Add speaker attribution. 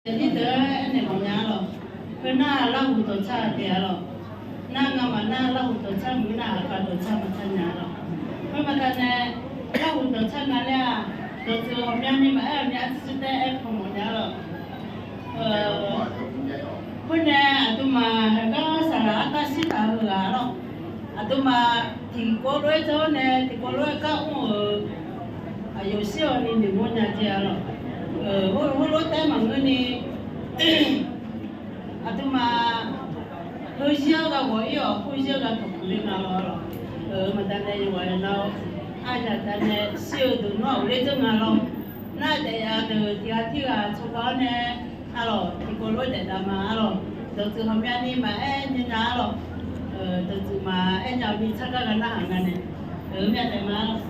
Speaker 1: Jadi tu ni macam lo, kena lah untuk cah dia lo, nak mana lah untuk cah mana kalau cah macam ni lo. Macam ni lah untuk cah ni lah, tu orang ni macam ni asisten macam lo. Punya tu mah kalau salah atas si tahu lah lo. Tu mah tinggal tu ni tinggal kau ayo siapa ni di mana dia lo. Hulu tema ni, atuma hujan ga woyo, hujan ga kepulih ngalor. Macam ni woyo nau, ada tanya siu tu nau leh tu ngalor. Nak dia tu tiga cuba ni, alo, tiga dia nama alo. Tu kami ni mah ni ngalor. Tu cuma jauh ni cakap kan lah ni. Macam mana?